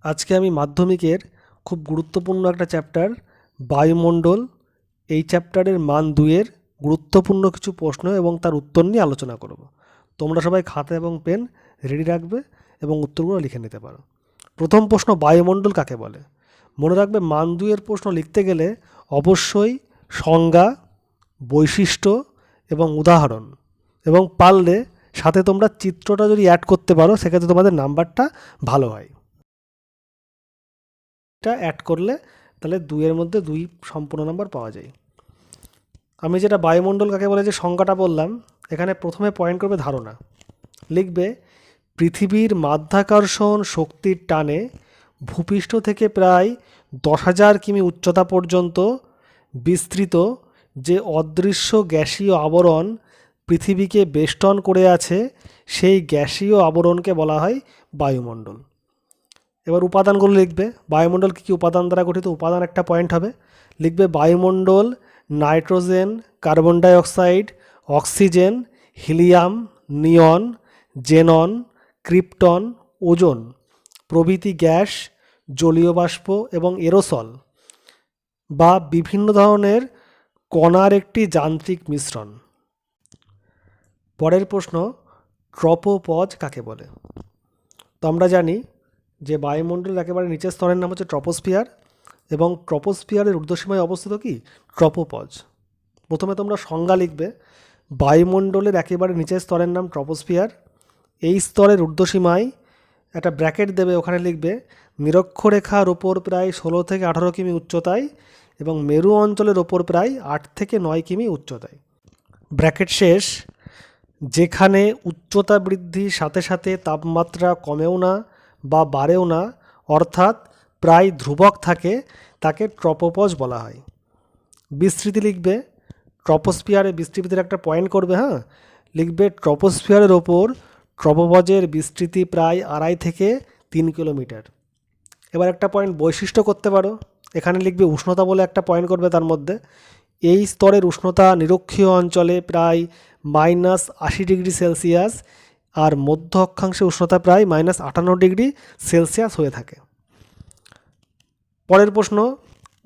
আজকে আমি মাধ্যমিকের খুব গুরুত্বপূর্ণ একটা চ্যাপ্টার বায়ুমণ্ডল, এই চ্যাপ্টারের মান 2-এর গুরুত্বপূর্ণ কিছু প্রশ্ন এবং তার উত্তর নিয়ে আলোচনা করব। তোমরা সবাই খাতা এবং পেন রেডি রাখবে এবং উত্তরগুলো লিখে নিতে পারো। প্রথম প্রশ্ন, বায়ুমণ্ডল কাকে বলে? মনে রাখবে, মান 2-এর প্রশ্ন লিখতে গেলে অবশ্যই সংজ্ঞা, বৈশিষ্ট্য এবং উদাহরণ, এবং পারলে সাথে তোমরা চিত্রটা যদি অ্যাড করতে পারো সেক্ষেত্রে তোমাদের নাম্বারটা ভালো হয়। এটা অ্যাড করলে তাহলে 2-এর মধ্যে 2 সম্পূর্ণ নাম্বার পাওয়া যায়। আমি যেটা বায়ুমণ্ডল কাকে বলে যে সংজ্ঞাটা বললাম, এখানে প্রথমে পয়েন্ট করবে ধারণা। লিখবে, পৃথিবীর মাধ্যাকর্ষণ শক্তির টানে ভূপৃষ্ঠ থেকে প্রায় 10,000 কিমি উচ্চতা পর্যন্ত বিস্তৃত যে অদৃশ্য গ্যাসীয় আবরণ পৃথিবীকে বেষ্টন করে আছে, সেই গ্যাসীয় আবরণকে বলা হয় বায়ুমণ্ডল। এবার উপাদানগুলো লিখবে। বায়ুমণ্ডল কী কী উপাদান দ্বারা গঠিত, উপাদান একটা পয়েন্ট হবে। লিখবে, বায়ুমণ্ডল nitrogen, carbon dioxide, oxygen, helium, neon, xenon, krypton, ozone প্রভৃতি গ্যাস, জলীয় বাষ্প এবং এরোসল বা বিভিন্ন ধরনের কণার একটি যান্ত্রিক মিশ্রণ। পরের প্রশ্ন, ট্রপোপজ কাকে বলে? তো আমরা জানি যে বায়ুমণ্ডলের একেবারে নিচের স্তরের নাম হচ্ছে ট্রপোস্ফিয়ার, এবং ট্রপোস্ফিয়ারের ঊর্ধ্বসীমায় অবস্থিত কি ট্রপোপজ। প্রথমে তোমরা সংজ্ঞা লিখবে। বায়ুমণ্ডলের একেবারে নিচের স্তরের নাম ট্রপোস্ফিয়ার। এই স্তরের ঊর্ধ্বসীমায় একটা ব্র্যাকেট দেবে, ওখানে লিখবে নিরক্ষরেখার ওপর প্রায় 16 থেকে 18 কিমি উচ্চতায় এবং মেরু অঞ্চলের ওপর প্রায় 8 থেকে 9 কিমি উচ্চতায়। ব্র্যাকেট শেষ। যেখানে উচ্চতা বৃদ্ধির সাথে সাথে তাপমাত্রা কমেও না বা বাড়েও না, অর্থাৎ প্রায় ধ্রুবক থাকে, তাকে ট্রপোপজ বলা হয়। বিস্তৃতি লিখবে। ট্রপোস্ফিয়ারে বিস্তৃতির একটা পয়েন্ট করবে, লিখবে ট্রপোস্ফিয়ারের ওপর ট্রপোপজের বিস্তৃতি প্রায় 2.5 থেকে 3 কিলোমিটার। এবার একটা পয়েন্ট বৈশিষ্ট্য করতে পারো। এখানে লিখবে উষ্ণতা বলে একটা পয়েন্ট করবে, তার মধ্যে এই স্তরের উষ্ণতা নিরক্ষীয় অঞ্চলে প্রায় -80°C আর মধ্য অক্ষাংশে উষ্ণতা প্রায় -58°C হয়ে থাকে। পরের প্রশ্ন,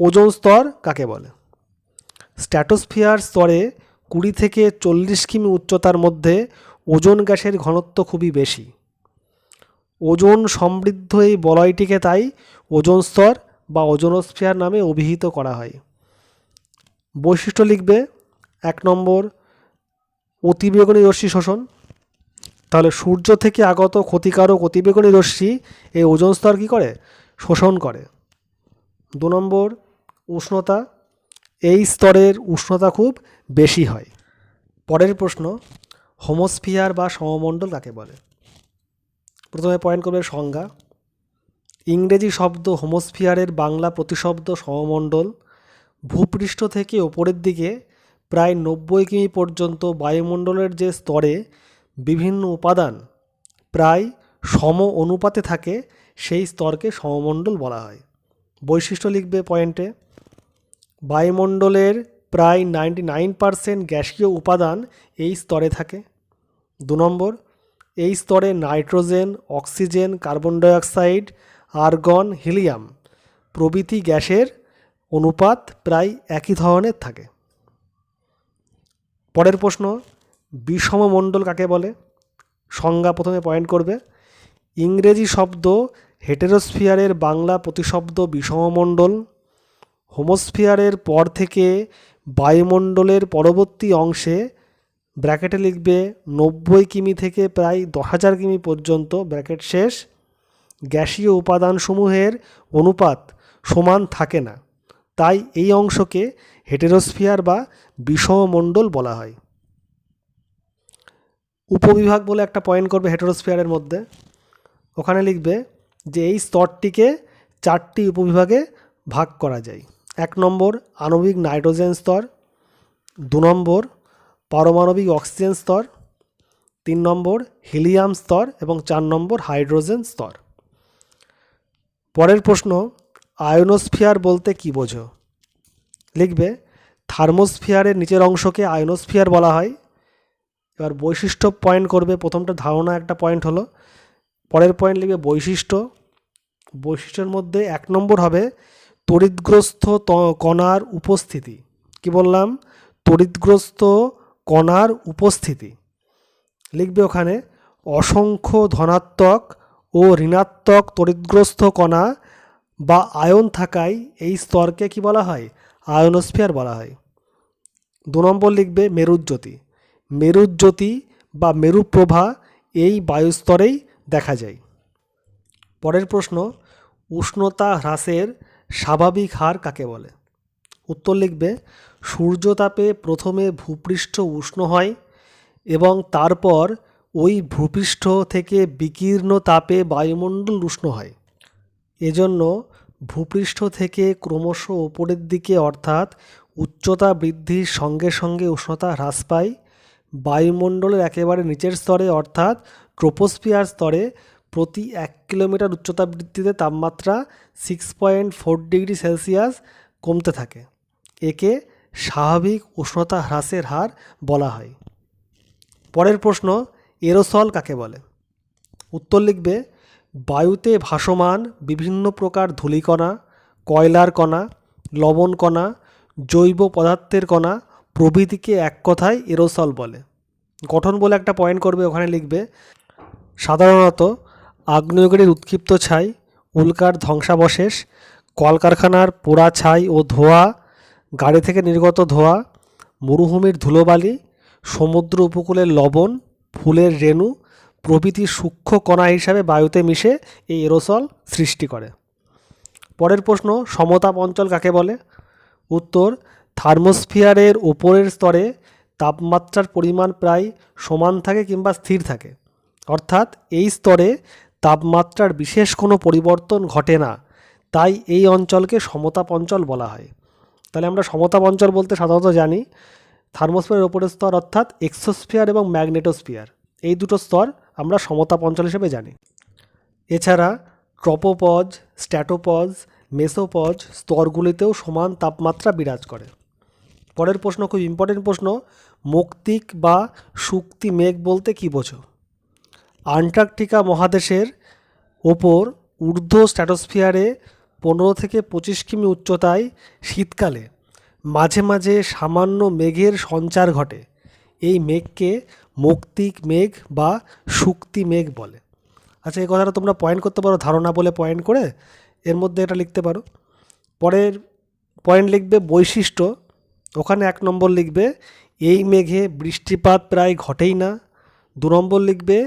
ওজোন স্তর কাকে বলে? স্ট্র্যাটোস্ফিয়ার স্তরে 20 থেকে 40 কিমি উচ্চতার মধ্যে ওজোন গ্যাসের ঘনত্ব খুবই বেশি। ওজোন সমৃদ্ধ এই বলয়টিকে তাই ওজোন স্তর বা ওজোনোস্ফিয়ার নামে অভিহিত করা হয়। বৈশিষ্ট্য লিখবে। 1 নম্বর, অতিবেগুনি রশ্মি শোষণ। তাহলে সূর্য থেকে আগত ক্ষতিকারক অতিবেগুনি রশ্মি এই ওজোন স্তর কী করে? শোষণ করে। 2 নম্বর, উষ্ণতা। এই স্তরের উষ্ণতা খুব বেশি হয়। পরের প্রশ্ন, হোমোস্ফিয়ার বা সমমণ্ডল কাকে বলে? প্রথমে পয়েন্ট করবে সংজ্ঞা। ইংরেজি শব্দ হোমোস্ফিয়ারের বাংলা প্রতিশব্দ সমমণ্ডল। ভূপৃষ্ঠ থেকে ওপরের দিকে প্রায় 90 কিমি পর্যন্ত বায়ুমণ্ডলের যে স্তরে বিভিন্ন উপাদান প্রায় সম অনুপাতে থাকে, সেই স্তরকে সমমণ্ডল বলা হয়। বৈশিষ্ট্য লিখবে পয়েন্টে। বায়ুমণ্ডলের প্রায় 99% গ্যাসীয় উপাদান এই স্তরে থাকে। 2 নম্বর, এই স্তরে nitrogen, oxygen, carbon dioxide, argon, helium প্রভৃতি গ্যাসের অনুপাত প্রায় একই ধরনের থাকে। পরের প্রশ্ন, বিষমমণ্ডল কাকে বলে? সংজ্ঞা প্রথমে পয়েন্ট করবে। ইংরেজি শব্দ হেটেরোস্ফিয়ারের বাংলা প্রতিশব্দ বিষমমণ্ডল। হোমোস্ফিয়ারের পর থেকে বায়ুমণ্ডলের পরবর্তী অংশে, ব্র্যাকেটে লিখবে 90 কিমি থেকে প্রায় 10,000 কিমি পর্যন্ত, ব্র্যাকেট শেষ, গ্যাসীয় উপাদানসমূহের অনুপাত সমান থাকে না, তাই এই অংশকে হেটেরোস্ফিয়ার বা বিষমমণ্ডল বলা হয়। উপবিভাগ বলে একটা পয়েন্ট করবে হেটেরোস্ফিয়ারের মধ্যে। ওখানে লিখবে যে এই স্তরটিকে 4টি উপবিভাগে ভাগ করা যায়। 1 নম্বর, আণবিক নাইট্রোজেন স্তর। 2 নম্বর, পারমাণবিক অক্সিজেন স্তর। 3 নম্বর, হিলিয়াম স্তর এবং 4 নম্বর, হাইড্রোজেন স্তর। পরের প্রশ্ন, আয়নোস্ফিয়ার বলতে কি বোঝো? লিখবে, থার্মোস্ফিয়ারের নিচের অংশকে আয়নোস্ফিয়ার বলা হয়। এবার বৈশিষ্ট্য পয়েন্ট করবে। প্রথমটা ধারণা একটা পয়েন্ট হলো। পরের পয়েন্ট লিখবে বৈশিষ্ট্য। বৈশিষ্ট্যের মধ্যে 1 নম্বর হবে তড়িৎগ্রস্ত কণার উপস্থিতি। কি বললাম? তড়িৎগ্রস্ত কণার উপস্থিতি। লিখবে ওখানে অসংখ্য ধনাত্মক ও ঋণাত্মক তড়িৎগ্রস্ত কণা বা আয়ন থাকায় এই স্তরকে কি বলা হয়? আয়নোস্ফিয়ার বলা হয়। 2 নম্বর লিখবে মেরুজ্যোতি। মেরুজ্যোতি বা মেরুপ্রভা এই বায়ুস্তরেই দেখা যায়। পরের প্রশ্ন, উষ্ণতা হ্রাসের স্বাভাবিক হার কাকে বলে? উত্তর লিখবে সূর্যতাপে প্রথমে ভূপৃষ্ঠ উষ্ণ হয় এবং তারপর ওই ভূপৃষ্ঠ থেকে বিকীর্ণ তাপে বায়ুমণ্ডল উষ্ণ হয়। এজন্য ভূপৃষ্ঠ থেকে ক্রমশ ওপরের দিকে অর্থাৎ উচ্চতা বৃদ্ধির সঙ্গে সঙ্গে উষ্ণতা হ্রাস পায়। বায়ুমণ্ডলের একেবারে নিচের স্তরে অর্থাৎ ট্রোপোস্ফিয়ার স্তরে প্রতি 1 কিলোমিটার উচ্চতা বৃদ্ধিতে তাপমাত্রা 6.4 ডিগ্রি সেলসিয়াস কমতে থাকে। একে স্বাভাবিক উষ্ণতা হ্রাসের হার বলা হয়। পরের প্রশ্ন, এরোসল কাকে বলে? উত্তর লিখবে বায়ুতে ভাসমান বিভিন্ন প্রকার ধূলিকণা, কয়লার কণা, লবণ কণা, জৈব পদার্থের কণা প্রভৃতিকে এক কথায় এরোসল বলে। গঠন বলে একটা পয়েন্ট করবে, ওখানে লিখবে সাধারণত আগ্নেয়গিরির উৎক্ষিপ্ত ছাই, উল্কার ধ্বংসাবশেষ, কলকারখানার পোড়া ছাই ও ধোঁয়া, গাড়ি থেকে নির্গত ধোঁয়া, মরুভূমির ধুলোবালি, সমুদ্র উপকূলের লবণ, ফুলের রেণু প্রভৃতি সূক্ষ্ম কণা হিসাবে বায়ুতে মিশে এই এরোসল সৃষ্টি করে। পরের প্রশ্ন, সমতাপ অঞ্চল কাকে বলে? উত্তর থার্মোস্ফিয়ারের ওপরের স্তরে তাপমাত্রার পরিমাণ প্রায় সমান থাকে কিংবা স্থির থাকে, অর্থাৎ এই স্তরে তাপমাত্রার বিশেষ কোনো পরিবর্তন ঘটে না, তাই এই অঞ্চলকে সমতাপ অঞ্চল বলা হয়। তাহলে আমরা সমতাপ অঞ্চল বলতে সাধারণত জানি থার্মোস্ফিয়ারের ওপরের স্তর অর্থাৎ এক্সোস্ফিয়ার এবং ম্যাগনেটোস্ফিয়ার, এই দুটো স্তর আমরা সমতাপ অঞ্চল হিসেবে জানি। এছাড়া ট্রপোপজ, স্ট্র্যাটোপজ, মেসোপজ স্তরগুলিতেও সমান তাপমাত্রা বিরাজ করে। পরের প্রশ্ন খুব ইম্পর্টেন্ট প্রশ্ন, মৌক্তিক বা শুক্তি মেঘ বলতে কী বোঝো? আন্টার্কটিকা মহাদেশের ওপর ঊর্ধ্ব স্ট্র্যাটোস্ফিয়ারে 15 থেকে 25 কিমি উচ্চতায় শীতকালে মাঝে মাঝে সামান্য মেঘের সঞ্চার ঘটে। এই মেঘকে মৌক্তিক মেঘ বা শুক্তি মেঘ বলে। আচ্ছা, এই কথাটা তোমরা পয়েন্ট করতে পারো, ধারণা বলে পয়েন্ট করে এর মধ্যে এটা লিখতে পারো। পরের পয়েন্ট লিখবে বৈশিষ্ট্য, ওখানে 1 নম্বর লিখবে এই মেঘে বৃষ্টিপাত প্রায় ঘটেই না। 2 নম্বর লিখবে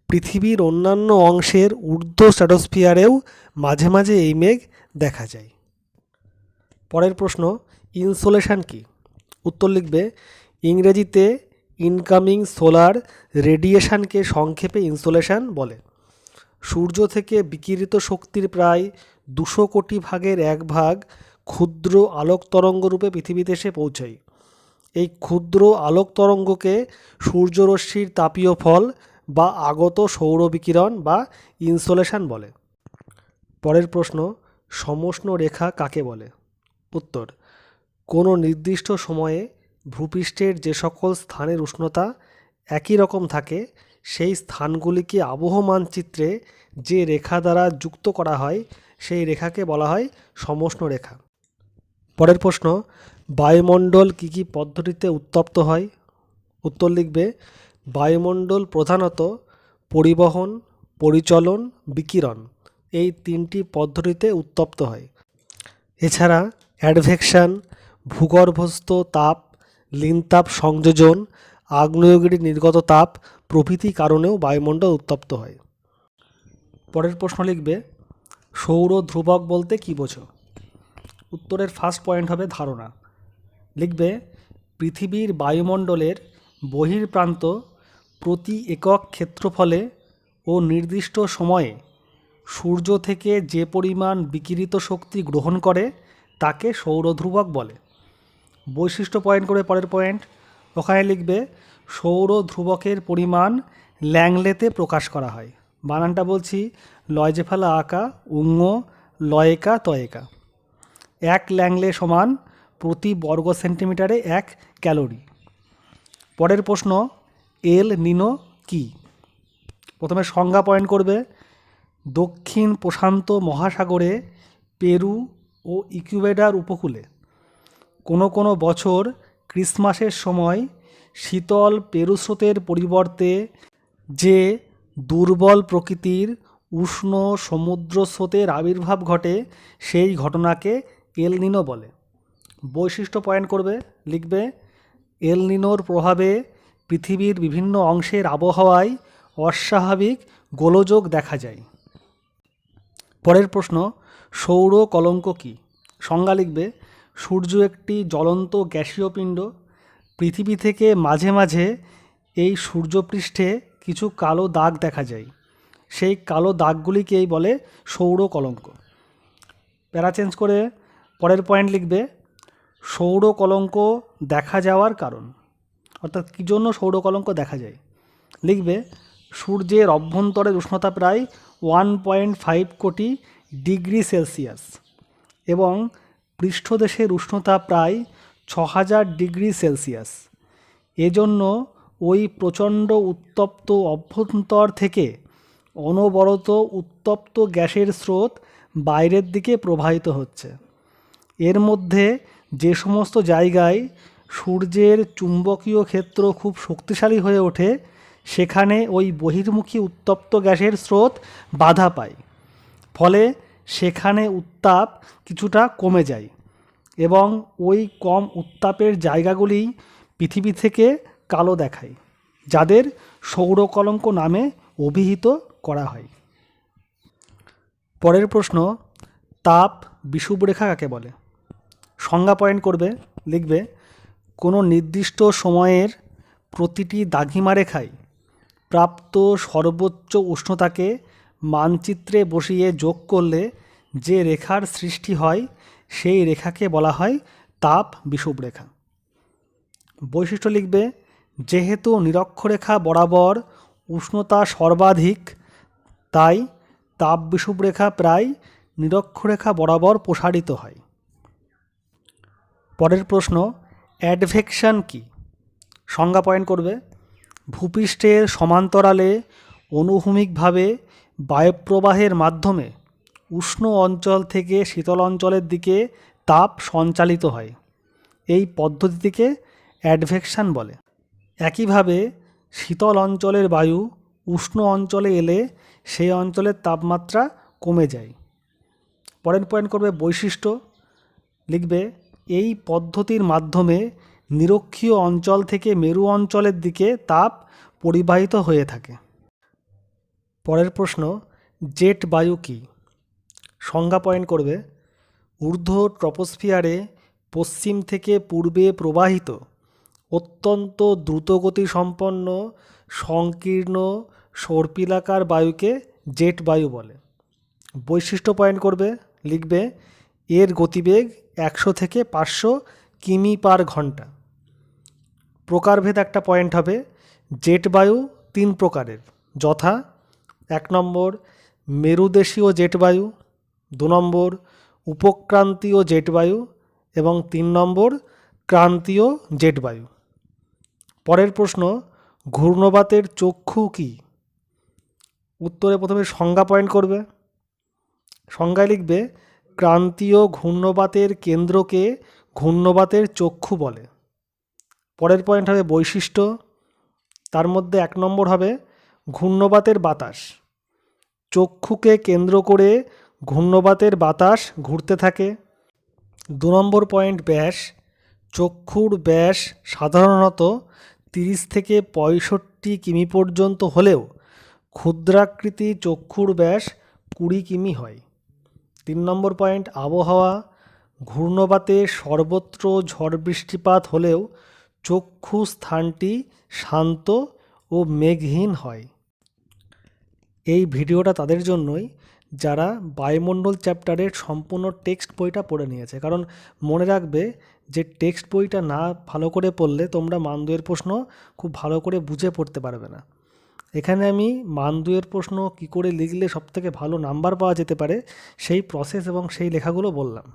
পৃথিবীর অন্যান্য অংশের ঊর্ধ্ব স্ট্র্যাটোস্ফিয়ারেও মাঝে মাঝে এই মেঘ দেখা যায়। পরের প্রশ্ন, ইনসোলেশন কি? উত্তর লিখবে ইংরেজিতে ইনকামিং সোলার রেডিয়েশনকে সংক্ষেপে ইনসোলেশন বলে। সূর্য থেকে বিকিরিত শক্তির প্রায় 200 কোটি ভাগের 1 ভাগ ক্ষুদ্র আলোক তরঙ্গ রূপে পৃথিবীতে এসে পৌঁছায়। এই ক্ষুদ্র আলোক তরঙ্গকে সূর্যরশ্মির তাপীয় ফল বা আগত সৌর বিকিরণ বা ইনসোলেশন বলে। পরের প্রশ্ন, সমষ্ণ রেখা কাকে বলে? উত্তর কোনো নির্দিষ্ট সময়ে ভূপৃষ্ঠের যে সকল স্থানের উষ্ণতা একই রকম থাকে সেই স্থানগুলিকে আবহ মানচিত্রে যে রেখা দ্বারা যুক্ত করা হয় সেই রেখাকে বলা হয় সমষ্ণ রেখা। পরের প্রশ্ন, বায়ুমণ্ডল কী কী পদ্ধতিতে উত্তপ্ত হয়? উত্তর লিখবে বায়ুমণ্ডল প্রধানত পরিবহন, পরিচলন, বিকিরণ এই 3টি পদ্ধতিতে উত্তপ্ত হয়। এছাড়া অ্যাডভেকশন, ভূগর্ভস্থ তাপ, লিনতাপ সংযোজন, আগ্নেয়গিরির নির্গত তাপ প্রভৃতি কারণেও বায়ুমণ্ডল উত্তপ্ত হয়। পরের প্রশ্ন লিখবে সৌর ধ্রুবক বলতে কী বোঝো? উত্তরের ফার্স্ট পয়েন্ট হবে ধারণা। লিখবে পৃথিবীর বায়ুমণ্ডলের বহির্প্রান্ত প্রতি একক ক্ষেত্রফলে ও নির্দিষ্ট সময়ে সূর্য থেকে যে পরিমাণ বিকিরিত শক্তি গ্রহণ করে তাকে সৌর ধ্রুবক বলে। বৈশিষ্ট্য পয়েন্ট করে পরের পয়েন্ট, ওখানে লিখবে সৌর ধ্রুবকের পরিমাণ ল্যাংলেতে প্রকাশ করা হয়। বানানটা বলছি, লয়জেফালা আকা উঙ্গ লয়েকা তয়েকা। 1 ল্যাংলে সমান প্রতি বর্গ সেন্টিমিটারে 1 ক্যালোরি। পরের প্রশ্ন, এল নিনো কি? প্রথমে সংজ্ঞা পয়েন্ট করবে, দক্ষিণ প্রশান্ত মহাসাগরে পেরু ও ইকুয়েডর উপকূলে কোনো কোনো বছর ক্রিসমাসের সময় শীতল পেরু স্রোতের পরিবর্তে যে দুর্বল প্রকৃতির উষ্ণ সমুদ্র স্রোতের আবির্ভাব ঘটে সেই ঘটনাকে এল নিনো বলে। বৈশিষ্ট্য পয়েন্ট করবে, লিখবে এল নিনোর প্রভাবে পৃথিবীর বিভিন্ন অংশের আবহাওয়ায় অস্বাভাবিক গোলযোগ দেখা যায়। পরের প্রশ্ন, সৌর কলঙ্ক কী? সংজ্ঞা লিখবে সূর্য একটি জ্বলন্ত গ্যাসীয় পিণ্ড। পৃথিবী থেকে মাঝে মাঝে এই সূর্যপৃষ্ঠে কিছু কালো দাগ দেখা যায়, সেই কালো দাগগুলিকেই বলে সৌর কলঙ্ক। প্যারা চেঞ্জ করে পরের পয়েন্ট লিখবে সৌর কলঙ্ক দেখা যাওয়ার কারণ, অর্থাৎ কী জন্য সৌর কলঙ্ক দেখা যায়। লিখবে সূর্যের অভ্যন্তরের উষ্ণতা প্রায় 1.5 কোটি ডিগ্রি সেলসিয়াস এবং পৃষ্ঠদেশের উষ্ণতা প্রায় 6000 ডিগ্রি সেলসিয়াস। এজন্য ওই প্রচণ্ড উত্তপ্ত অভ্যন্তর থেকে অনবরত উত্তপ্ত গ্যাসের স্রোত বাইরের দিকে প্রবাহিত হচ্ছে। এর মধ্যে যে সমস্ত জায়গায় সূর্যের চুম্বকীয় ক্ষেত্র খুব শক্তিশালী হয়ে ওঠে সেখানে ওই বহির্মুখী উত্তপ্ত গ্যাসের স্রোত বাধা পায়, ফলে সেখানে উত্তাপ কিছুটা কমে যায় এবং ওই কম উত্তাপের জায়গাগুলি পৃথিবী থেকে কালো দেখায়, যাদের সৌরকলঙ্ক নামে অভিহিত করা হয়। পরের প্রশ্ন, তাপ বিষুবরেখা কাকে বলে? সংজ্ঞা পয়েন্ট করবে, লিখবে কোনো নির্দিষ্ট সময়ের প্রতিটি দ্রাঘিমা রেখায় প্রাপ্ত সর্বোচ্চ উষ্ণতাকে মানচিত্রে বসিয়ে যোগ করলে যে রেখার সৃষ্টি হয় সেই রেখাকে বলা হয় তাপ বিষুবরেখা। বৈশিষ্ট্য লিখবে যেহেতু নিরক্ষরেখা বরাবর উষ্ণতা সর্বাধিক, তাই তাপ বিষুবরেখা প্রায় নিরক্ষরেখা বরাবর প্রসারিত হয়। পরের প্রশ্ন, অ্যাডভেকশন কী? সংজ্ঞা পয়েন্ট করবে ভূপৃষ্ঠের সমান্তরালে অনুভূমিকভাবে বায়ুপ্রবাহের মাধ্যমে উষ্ণ অঞ্চল থেকে শীতল অঞ্চলের দিকে তাপ সঞ্চালিত হয়। এই পদ্ধতিটিকে অ্যাডভেকশন বলে। একইভাবে শীতল অঞ্চলের বায়ু উষ্ণ অঞ্চলে এলে সেই অঞ্চলের তাপমাত্রা কমে যায়। পরের পয়েন্ট করবে বৈশিষ্ট্য, লিখবে এই পদ্ধতির মাধ্যমে নিরক্ষীয় অঞ্চল থেকে মেরু অঞ্চলের দিকে তাপ পরিবাহিত হয়ে থাকে। পরের প্রশ্ন, জেট বায়ু কী? সংজ্ঞা পয়েন্ট করবে ঊর্ধ্ব ট্রপোস্ফিয়ারে পশ্চিম থেকে পূর্বে প্রবাহিত অত্যন্ত দ্রুতগতিসম্পন্ন সংকীর্ণ সর্পিলাকার বায়ুকে জেট বায়ু বলে। বৈশিষ্ট্য পয়েন্ট করবে, লিখবে এর গতিবেগ 100 থেকে 500 কিমি পার ঘন্টা। প্রকারভেদ একটা পয়েন্ট হবে, জেট বায়ু 3 প্রকারের, যথা 1 নম্বর মেরুদেশীয় জেট বায়ু, 2 নম্বর উপক্রান্তীয় জেট বায়ু এবং 3 নম্বর ক্রান্তীয় জেট বায়ু। পরের প্রশ্ন, ঘূর্ণবাতের চক্ষু কী? উত্তরে প্রথমে সংজ্ঞা পয়েন্ট করবে। সংজ্ঞায় লিখবে ক্রান্তীয় ঘূর্ণবাতের কেন্দ্রকে ঘূর্ণবাতের চক্ষু বলে। পরের পয়েন্ট হবে বৈশিষ্ট্য, তার মধ্যে 1 নম্বর হবে ঘূর্ণবাতের বাতাস। চক্ষুকে কেন্দ্র করে ঘূর্ণবাতের বাতাস ঘুরতে থাকে। 2 নম্বর পয়েন্ট ব্যাস। চক্ষুর ব্যাস সাধারণত 30 থেকে 65 কিমি পর্যন্ত হলেও ক্ষুদ্রাকৃতি চক্ষুর ব্যাস 20 কিমি হয়। 3 নম্বর পয়েন্ট আবহাওয়া। ঘূর্ণবাতে সর্বত্র ঝড় বৃষ্টিপাত হলেও চক্ষু স্থানটি শান্ত ও মেঘহীন হয়। এই ভিডিওটা তাদের জন্যই যারা বায়ুমণ্ডল চ্যাপ্টারের সম্পূর্ণ টেক্সট বইটা পড়ে নিয়েছে, কারণ মনে রাখবে যে টেক্সট বইটা না ভালো করে পড়লে তোমরা মান 2-এর প্রশ্ন খুব ভালো করে বুঝে পড়তে পারবে না। এখানে আমি মান 2-এর প্রশ্ন কী করে লিখলে সবথেকে ভালো নাম্বার পাওয়া যেতে পারে সেই প্রসেস এবং সেই লেখাগুলো বললাম।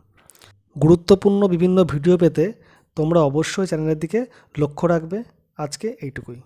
গুরুত্বপূর্ণ বিভিন্ন ভিডিও পেতে তোমরা অবশ্যই চ্যানেলের দিকে লক্ষ্য রাখবে। আজকে এইটুকুই।